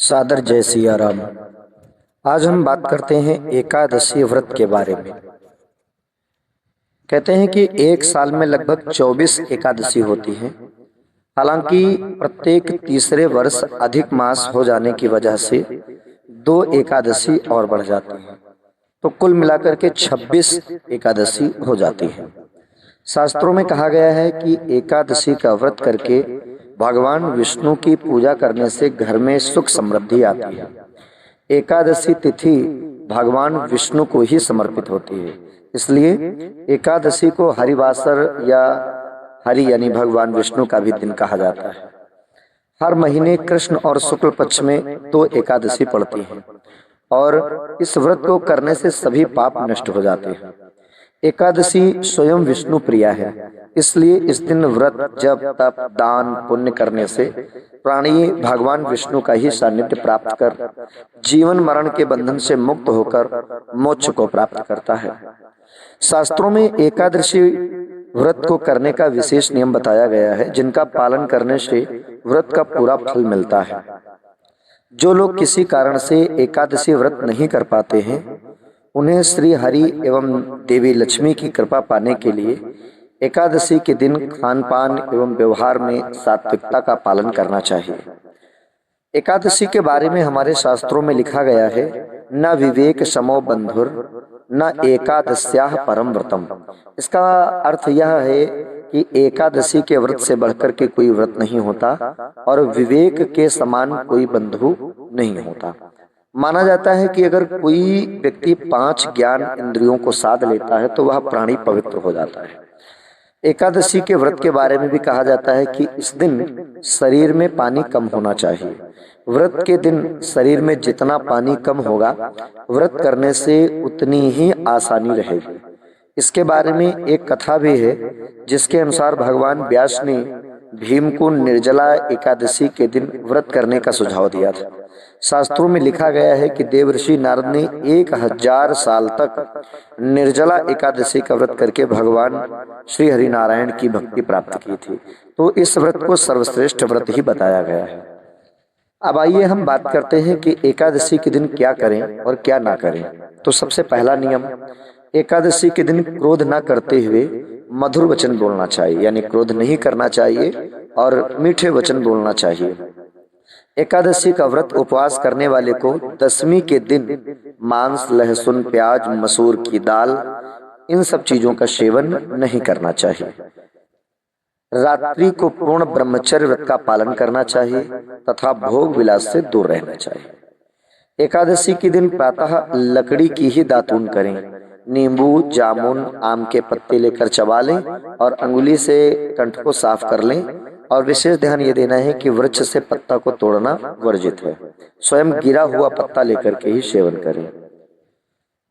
सादर जय सिया राम। आज हम बात करते हैं एकादशी व्रत के बारे में। कहते हैं कि एक साल में लगभग 24 एकादशी होती हैं। हालांकि प्रत्येक तीसरे वर्ष अधिक मास हो जाने की वजह से 2 एकादशी और बढ़ जाती हैं, तो कुल मिलाकर के 26 एकादशी हो जाती है। शास्त्रों में कहा गया है कि एकादशी का व्रत करके भगवान विष्णु की पूजा करने से घर में सुख समृद्धि आती है। एकादशी तिथि भगवान विष्णु को ही समर्पित होती है, इसलिए एकादशी को हरिवासर या हरि यानी भगवान विष्णु का भी दिन कहा जाता है। हर महीने कृष्ण और शुक्ल पक्ष में 2 एकादशी पड़ती हैं और इस व्रत को करने से सभी पाप नष्ट हो जाते हैं। एकादशी स्वयं विष्णु प्रिया है, इसलिए इस दिन व्रत जप तप दान पुण्य करने से प्राणी भगवान विष्णु का ही सानिध्य प्राप्त कर जीवन मरण के बंधन से मुक्त होकर मोक्ष को प्राप्त करता है। शास्त्रों में एकादशी व्रत को करने का विशेष नियम बताया गया है, जिनका पालन करने से व्रत का पूरा फल मिलता है। जो लोग किसी कारण से एकादशी व्रत नहीं कर पाते हैं, उन्हें श्री हरि एवं देवी लक्ष्मी की कृपा पाने के लिए एकादशी के दिन खान पान एवं व्यवहार में सात्विकता का पालन करना चाहिए। एकादशी के बारे में हमारे शास्त्रों में लिखा गया है, न विवेक समो बंधुर न एकादश्याः परम व्रतम। इसका अर्थ यह है कि एकादशी के व्रत से बढ़कर के कोई व्रत नहीं होता और विवेक के समान कोई बंधु नहीं होता। माना जाता है कि अगर कोई व्यक्ति 5 ज्ञान इंद्रियों को साध लेता है तो वह प्राणी पवित्र हो जाता है। एकादशी के व्रत के बारे में भी कहा जाता है कि इस दिन शरीर में पानी कम होना चाहिए। व्रत के दिन शरीर में जितना पानी कम होगा, व्रत करने से उतनी ही आसानी रहेगी। इसके बारे में एक कथा भी है, जिसके अनुसार भगवान व्यास ने भीम को निर्जला एकादशी के दिन व्रत करने का सुझाव दिया था। शास्त्रों में लिखा गया है कि देवर्षि नारद ने 1000 साल तक निर्जला एकादशी का व्रत करके भगवान श्री हरि नारायण की भक्ति प्राप्त की थी। तो इस व्रत को सर्वश्रेष्ठ व्रत ही बताया गया है। अब आइए हम बात करते हैं कि एकादशी के दिन क्या करें और क्या ना करें। तो सबसे पहला नियम, एकादशी के दिन क्रोध ना करते हुए मधुर वचन बोलना चाहिए, यानी क्रोध नहीं करना चाहिए और मीठे वचन बोलना चाहिए। एकादशी का व्रत उपवास करने वाले को दशमी के दिन मांस लहसुन प्याज मसूर की दाल इन सब चीजों का सेवन नहीं करना चाहिए। रात्रि को पूर्ण ब्रह्मचर्य व्रत का पालन करना चाहिए तथा भोग विलास से दूर रहना चाहिए। एकादशी के दिन प्रातः लकड़ी की ही दातून करें। नींबू जामुन आम के पत्ते लेकर चबा लें और अंगुली से कंठ को साफ कर लें। और विशेष ध्यान ये देना है कि वृक्ष से पत्ता को तोड़ना वर्जित है। स्वयं गिरा हुआ पत्ता लेकर के ही सेवन करें।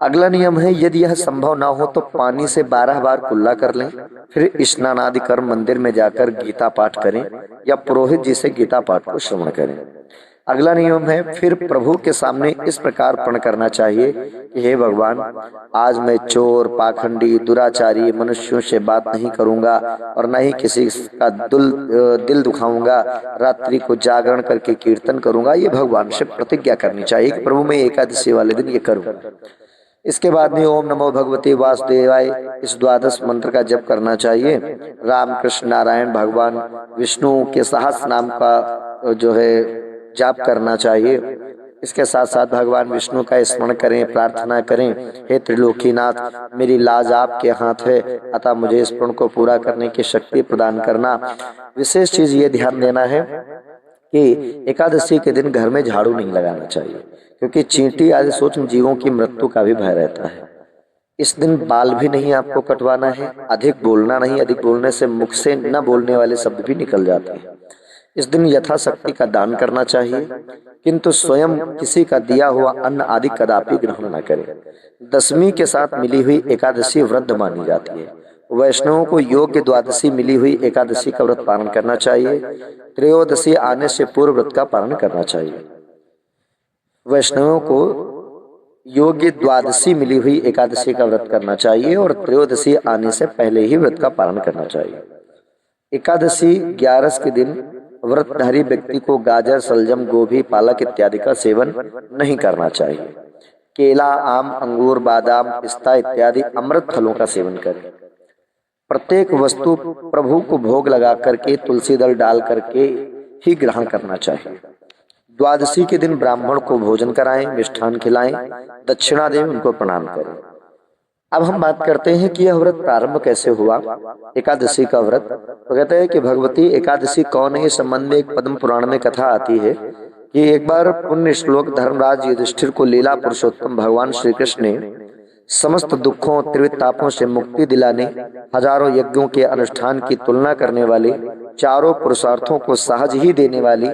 अगला नियम है, यदि यह संभव ना हो तो पानी से 12 बार कुल्ला कर लें, फिर स्नान आदि कर मंदिर में जाकर गीता पाठ करें या पुरोहित जी से गीता पाठ को श्रवण करें। अगला नियम है, फिर प्रभु के सामने इस प्रकार प्रण करना चाहिए कि हे भगवान, आज मैं चोर पाखंडी दुराचारी मनुष्यों से बात नहीं करूंगा और न ही किसी का दिल दुखाऊंगा। रात्रि को जागरण करके कीर्तन करूंगा। ये भगवान से प्रतिज्ञा करनी चाहिए कि प्रभु मैं एकादशी वाले दिन ये करूंगा। इसके बाद में ओम नमो भगवते वासुदेवाय इस 12 मंत्र का जप करना चाहिए। राम कृष्ण नारायण भगवान विष्णु के सहस्र नाम का जो है जाप करना चाहिए। इसके साथ साथ भगवान विष्णु का स्मरण करें, प्रार्थना करें, हे त्रिलोकीनाथ मेरी लाज आपके हाथ है, अतः मुझे इस प्रण को पूरा करने की शक्ति प्रदान करना। विशेष चीज ये ध्यान देना है कि एकादशी के दिन घर में झाड़ू नहीं लगाना चाहिए, क्योंकि चींटी आदि सूक्ष्म जीवों की मृत्यु का भी भय रहता है। इस दिन बाल भी नहीं आपको कटवाना है, अधिक बोलना नहीं, अधिक बोलने से मुख से न बोलने वाले शब्द भी निकल जाते हैं। इस दिन यथाशक्ति का दान करना चाहिए, किंतु स्वयं किसी का दिया हुआ अन्न आदि कदापि ग्रहण न करें। दशमी के साथ मिली हुई एकादशी व्रत मानी जाती है। वैष्णवों को योग्य द्वादशी मिली हुई एकादशी का व्रत पालन करना चाहिए। त्रयोदशी आने से पूर्व व्रत का पालन करना चाहिए। वैष्णवों को योग्य द्वादशी मिली हुई एकादशी का व्रत करना चाहिए और त्रयोदशी आने से पहले ही व्रत का पालन करना चाहिए। एकादशी 11 के दिन व्रतधारी व्यक्ति को गाजर, सलजम, गोभी, पालक इत्यादि का सेवन नहीं करना चाहिए। केला, आम, अंगूर, बादाम, पिस्ता इत्यादि अमृत फलों का सेवन करें। प्रत्येक वस्तु प्रभु को भोग लगा करके तुलसी दल डाल करके ही ग्रहण करना चाहिए। द्वादशी के दिन ब्राह्मण को भोजन कराएं, मिष्ठान खिलाएं, दक्षिणा दें, उनको प्रणाम करें। अब हम बात करते हैं कि यह व्रत प्रारंभ कैसे हुआ, एकादशी का व्रत। तो कहते हैं कि भगवती एकादशी कौन है, इस संबंध में एक पद्म पुराण में कथा आती है कि एक बार पुण्य श्लोक धर्मराज युधिष्ठिर को लीला पुरुषोत्तम भगवान श्री कृष्ण ने समस्त दुखों त्रिवितापों से मुक्ति दिलाने हजारों यज्ञों के अनुष्ठान की तुलना करने वाले, चारों पुरुषार्थों को सहज ही देने वाली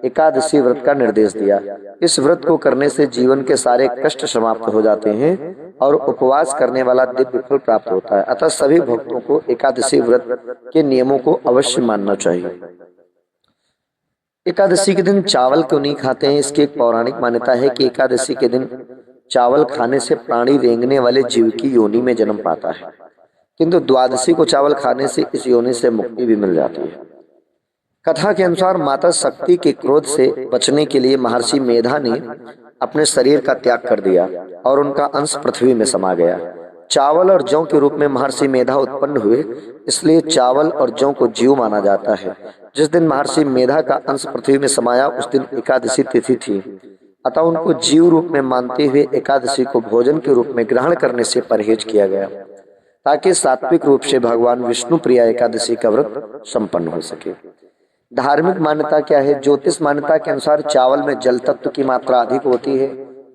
एकादशी व्रत का निर्देश दिया। इस व्रत को करने से जीवन के सारे कष्ट समाप्त हो जाते हैं और उपवास करने वाला दिव्य फल प्राप्त होता है। अतः सभी भक्तों को एकादशी व्रत के नियमों को अवश्य मानना चाहिए। एकादशी के दिन चावल क्यों नहीं खाते हैं, इसकी एक पौराणिक मान्यता है कि एकादशी के दिन चावल खाने से प्राणी रेंगने वाले जीव की योनि में जन्म पाता है, किंतु द्वादशी को चावल खाने से इस योनि से मुक्ति भी मिल जाती है। कथा के अनुसार माता शक्ति के क्रोध से बचने के लिए महर्षि मेधा ने अपने शरीर का त्याग कर दिया और उनका अंश पृथ्वी में समा गया। चावल और जौ के रूप में महर्षि मेधा उत्पन्न हुए, इसलिए चावल और जौ को जीव माना जाता है। जिस दिन महर्षि मेधा का अंश पृथ्वी में समाया उस दिन एकादशी तिथि थी, अतः उनको जीव रूप में मानते हुए एकादशी को भोजन के रूप में ग्रहण करने से परहेज किया गया, ताकि सात्विक रूप से भगवान विष्णु प्रिया एकादशी का व्रत संपन्न हो सके। धार्मिक मान्यता क्या है? ज्योतिष मान्यता के अनुसार चावल में जल तत्व की मात्रा अधिक होती है,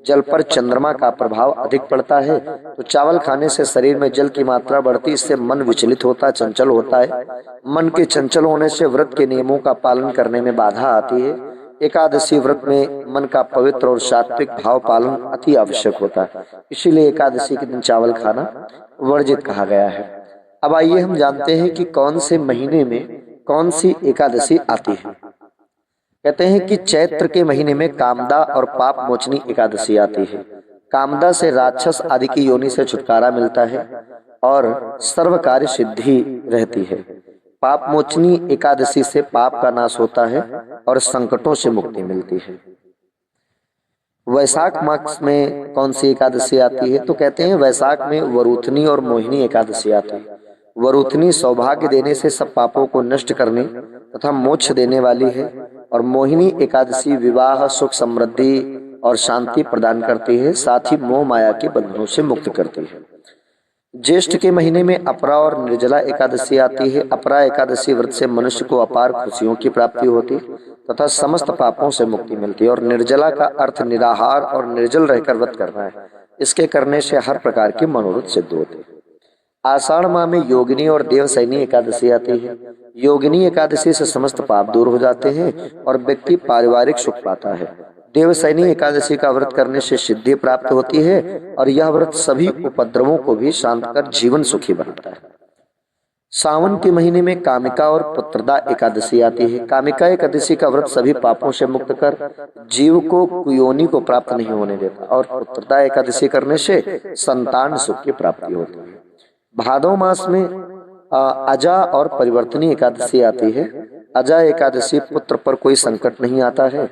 जल पर चंद्रमा का प्रभाव अधिक पड़ता है, तो चावल खाने से शरीर में जल की मात्रा बढ़ती, इससे मन विचलित होता, चंचल होता है। मन के चंचल होने से व्रत के नियमों का पालन करने में बाधा आती है। एकादशी व्रत में मन का पवित्र और सात्विक भाव पालन अति आवश्यक होता है, इसीलिए एकादशी के दिन चावल खाना वर्जित कहा गया है। अब आइए हम जानते हैं कि कौन से महीने में कौन सी एकादशी आती है। कहते हैं कि चैत्र के महीने में कामदा और पाप मोचनी एकादशी आती है। कामदा से राक्षस आदि की योनि से छुटकारा मिलता है और सर्व कार्य सिद्धि रहती है। पाप मोचनी एकादशी से पाप का नाश होता है और संकटों से मुक्ति मिलती है। वैशाख मास में कौन सी एकादशी आती है? तो कहते हैं वैशाख में वरुथनी और मोहिनी एकादशी आती है। वरुथनी सौभाग्य देने से सब पापों को नष्ट करने तथा मोक्ष देने वाली है और मोहिनी एकादशी विवाह, सुख, समृद्धि और शांति प्रदान करती है, साथ ही मोह माया के बंधनों से मुक्त करती है। ज्येष्ठ के महीने में अपरा और निर्जला एकादशी आती है। अपरा एकादशी व्रत से मनुष्य को अपार खुशियों की प्राप्ति होती तथा समस्त पापों से मुक्ति मिलती है और निर्जला का अर्थ निराहार और निर्जल रहकर व्रत करना है। इसके करने से हर प्रकार के मनोरथ सिद्ध होते हैं। आषाढ़ माह में योगिनी और देवसैनी एकादशी आती है। योगिनी एकादशी से समस्त पाप दूर हो जाते हैं और व्यक्ति पारिवारिक सुख पाता है। देवसैनी एकादशी का व्रत करने से सिद्धि प्राप्त होती है और यह व्रत सभी उपद्रवों को भी शांत कर जीवन सुखी बनाता है। सावन के महीने में कामिका और पुत्रदा एकादशी आती है। कामिका एकादशी का व्रत सभी पापों से मुक्त कर जीव को कुयोनि को प्राप्त नहीं होने देता और पुत्रदा एकादशी करने से संतान सुख की प्राप्ति होती है। भादव मास में अजा और परिवर्तनी एकादशी आती है। अजा एकादशी पुत्र पर कोई संकट नहीं आता है,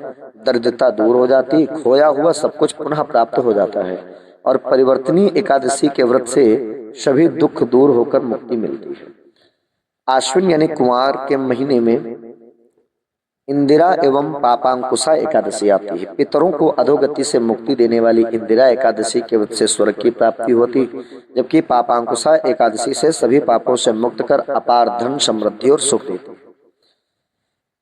दरिद्रता दूर हो जाती, खोया हुआ सब कुछ पुनः प्राप्त हो जाता है और परिवर्तनी एकादशी के व्रत से सभी दुख दूर होकर मुक्ति मिलती है। आश्विन यानी कुंवार के महीने में इंदिरा एवं पापांकुशा एकादशी आती है। पितरों को अधोगति से मुक्ति देने वाली इंदिरा एकादशी के व्रत से स्वर्ग की प्राप्ति होती, जबकि पापांकुशा एकादशी से सभी पापों से मुक्त कर अपार धन, समृद्धि और सुख देती है।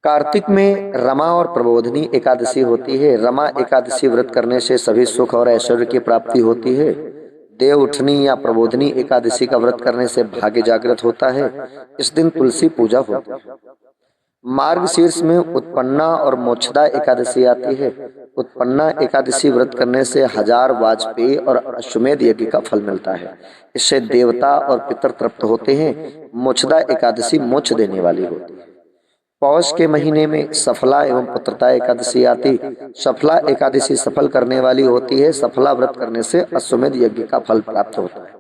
कार्तिक में रमा और प्रबोधनी एकादशी होती है। रमा एकादशी व्रत करने से सभी सुख और ऐश्वर्य की प्राप्ति होती है। देवउठनी या प्रबोधनी एकादशी का व्रत करने से भाग्य जागृत होता है। इस दिन तुलसी पूजा होती है। मार्गशीर्ष में उत्पन्ना और मोक्षदा एकादशी आती है। उत्पन्ना एकादशी व्रत करने से 1000 वाजपेयी और अश्वमेध यज्ञ का फल मिलता है। इससे देवता और पितर तृप्त होते हैं। मोक्षदा एकादशी मोक्ष देने वाली होती है। पौष के महीने में सफला एवं पुत्रता एकादशी आती। सफला एकादशी सफल करने वाली होती है। सफला व्रत करने से अश्वमेध यज्ञ का फल प्राप्त होता है।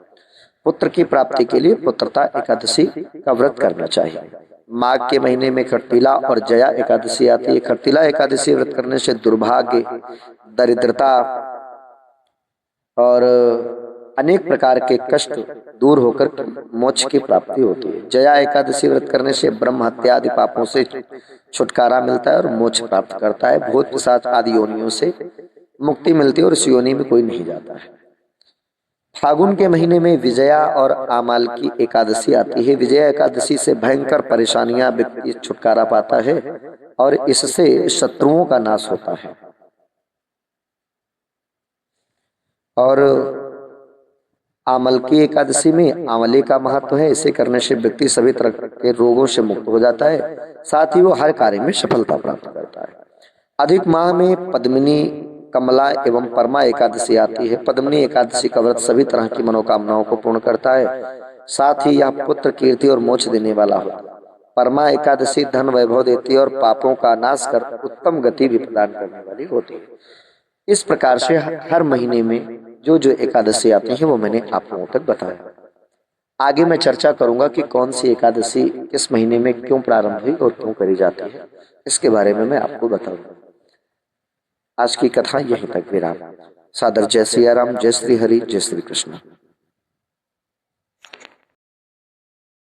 पुत्र की प्राप्ति के लिए पुत्रता एकादशी का व्रत करना चाहिए। माघ के महीने में खरतीला और जया एकादशी आती है। खरतीला एकादशी व्रत करने से दुर्भाग्य, दरिद्रता और अनेक प्रकार के कष्ट दूर होकर मोक्ष की प्राप्ति होती है। जया एकादशी व्रत करने से ब्रह्म हत्या आदि पापों से छुटकारा मिलता है और मोक्ष प्राप्त करता है। भूत पिशाच आदि योनियों से मुक्ति मिलती है और इस योनि में कोई नहीं जाता है। फागुन के महीने में विजया और आमाल की एकादशी आती है। विजया एकादशी से भयंकर परेशानियां व्यक्ति छुटकारा पाता है और इससे शत्रुओं का नाश होता है। और आमल की एकादशी में आंवले का महत्व है। इसे करने से व्यक्ति सभी तरह के रोगों से मुक्त हो जाता है, साथ ही वो हर कार्य में सफलता प्राप्त करता है। अधिक माह में पद्मिनी, कमला एवं परमा एकादशी आती है। पद्मिनी एकादशी का व्रत सभी तरह की मनोकामनाओं को पूर्ण करता है, साथ ही यह पुत्र, कीर्ति और मोक्ष देने वाला होता है। परमा एकादशी धन वैभव देती है और पापों का नाश कर उत्तम गति भी प्रदान करने वाली होती है। इस प्रकार से हर महीने में जो जो एकादशी आती हैं वो मैंने आप लोगों तक बताया। आगे मैं चर्चा करूंगा कि कौन सी एकादशी किस महीने में क्यों प्रारंभ हुई और क्यों करी जाती है, इसके बारे में मैं आपको बताऊंगा। आज की कथा यहीं तक विराम। सादर जय सिया राम, जय श्री हरि, जय श्री कृष्ण।